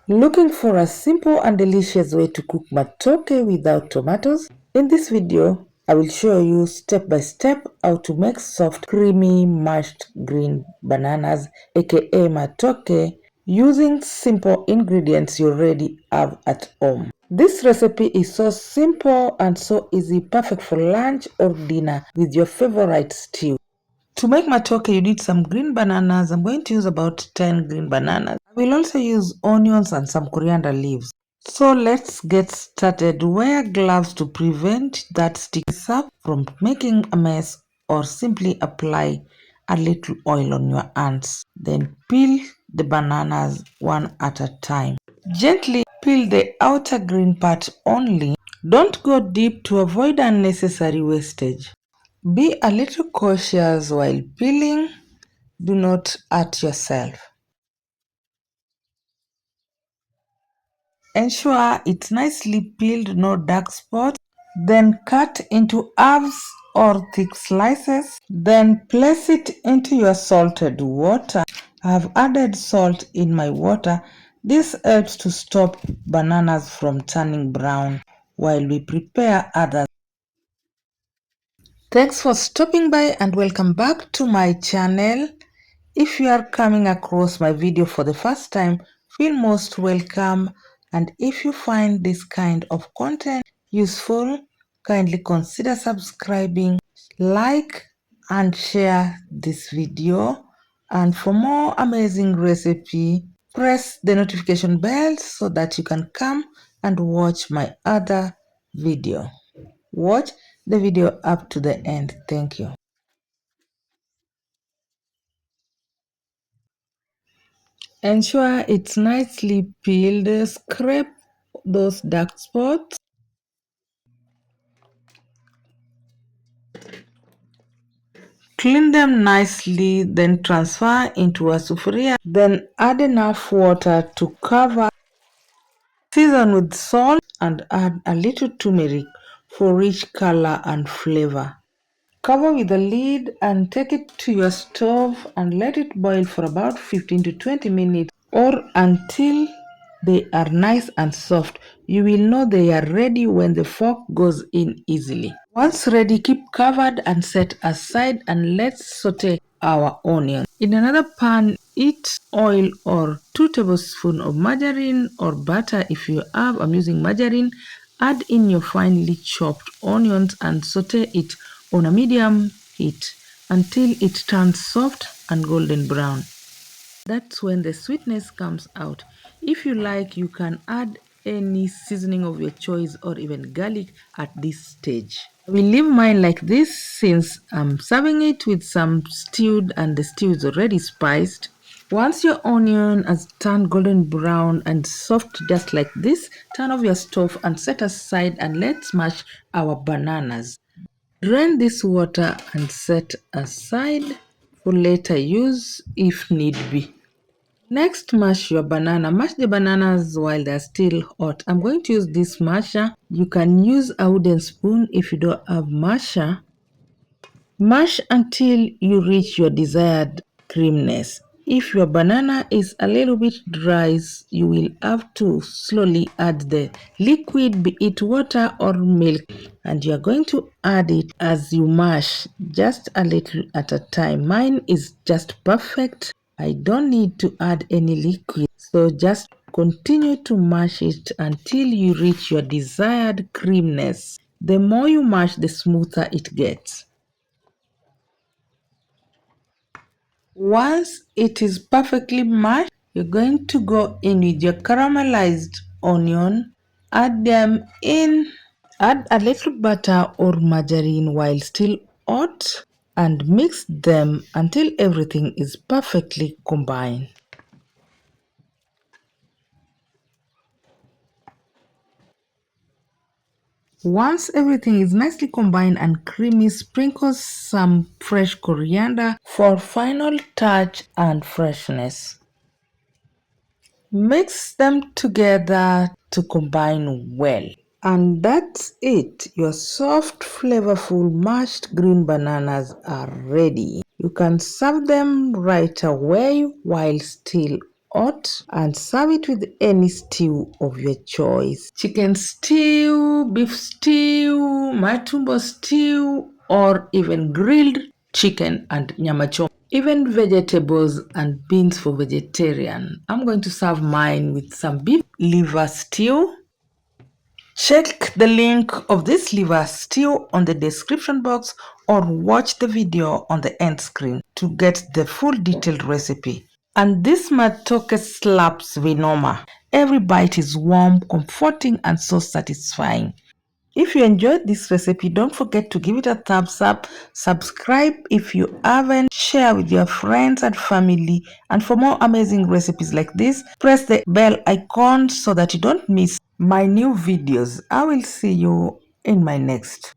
Looking for a simple and delicious way to cook matoke without tomatoes? In this video, I will show you step by step how to make soft, creamy mashed green bananas aka matoke using simple ingredients you already have at home. This recipe is so simple and so easy, perfect for lunch or dinner with your favorite stew. To make matoke, you need some green bananas. I'm going to use about 10 green bananas. I will also use onions and some coriander leaves. So let's get started. Wear gloves to prevent that sticky stuff from making a mess, or simply apply a little oil on your hands. Then peel the bananas one at a time. Gently peel the outer green part only. Don't go deep to avoid unnecessary wastage. Be a little cautious while peeling. Do not hurt yourself. Ensure it's nicely peeled, no dark spots. Then cut into halves or thick slices. Then place it into your salted water. I have added salt in my water. This helps to stop bananas from turning brown while we prepare others. Thanks for stopping by and welcome back to my channel. If you are coming across my video for the first time, feel most welcome, and if you find this kind of content useful, kindly consider subscribing, like and share this video. And for more amazing recipe, press the notification bell so that you can come and watch my other video. Watch the video up to the end. Thank you. Ensure it's nicely peeled. Scrape those dark spots. Clean them nicely, then transfer into a sufuria. Then add enough water to cover. Season with salt and add a little turmeric for rich color and flavor. Cover with a lid and take it to your stove and let it boil for about 15 to 20 minutes or until they are nice and soft. You will know they are ready when the fork goes in easily. Once ready, keep covered and set aside, and let's saute our onions. In another pan, heat oil or 2 tablespoons of margarine or butter if you have. I'm using margarine. Add in your finely chopped onions and saute it on a medium heat until it turns soft and golden brown. That's when the sweetness comes out. If you like, you can add any seasoning of your choice or even garlic at this stage. I will leave mine like this since I'm serving it with some stewed and the stew is already spiced. Once your onion has turned golden brown and soft just like this, turn off your stove and set aside, and let's mash our bananas. Drain this water and set aside for later use if need be. Next, mash your banana. Mash the bananas while they're still hot. I'm going to use this masher. You can use a wooden spoon if you don't have masher. Mash until you reach your desired creaminess. If your banana is a little bit dry, you will have to slowly add the liquid, be it water or milk, and you are going to add it as you mash, just a little at a time. Mine is just perfect. I don't need to add any liquid, so just continue to mash it until you reach your desired creaminess. The more you mash, the smoother it gets. Once it is perfectly mashed, you're going to go in with your caramelized onion, add them in, add a little butter or margarine while still hot, and mix them until everything is perfectly combined. Once everything is nicely combined and creamy, sprinkle some fresh coriander for final touch and freshness. Mix them together to combine well. And that's it. Your soft, flavorful mashed green bananas are ready. You can serve them right away while still hot and serve it with any stew of your choice. Chicken stew, beef stew, matumbo stew, or even grilled chicken and nyama choma. Even vegetables and beans for vegetarian. I'm going to serve mine with some beef liver stew. Check the link of this liver stew on the description box or watch the video on the end screen to get the full detailed recipe. And this matoke slaps vinoma. Every bite is warm, comforting, and so satisfying. If you enjoyed this recipe, don't forget to give it a thumbs up, subscribe if you haven't, share with your friends and family, and for more amazing recipes like this, press the bell icon so that you don't miss my new videos. I will see you in my next.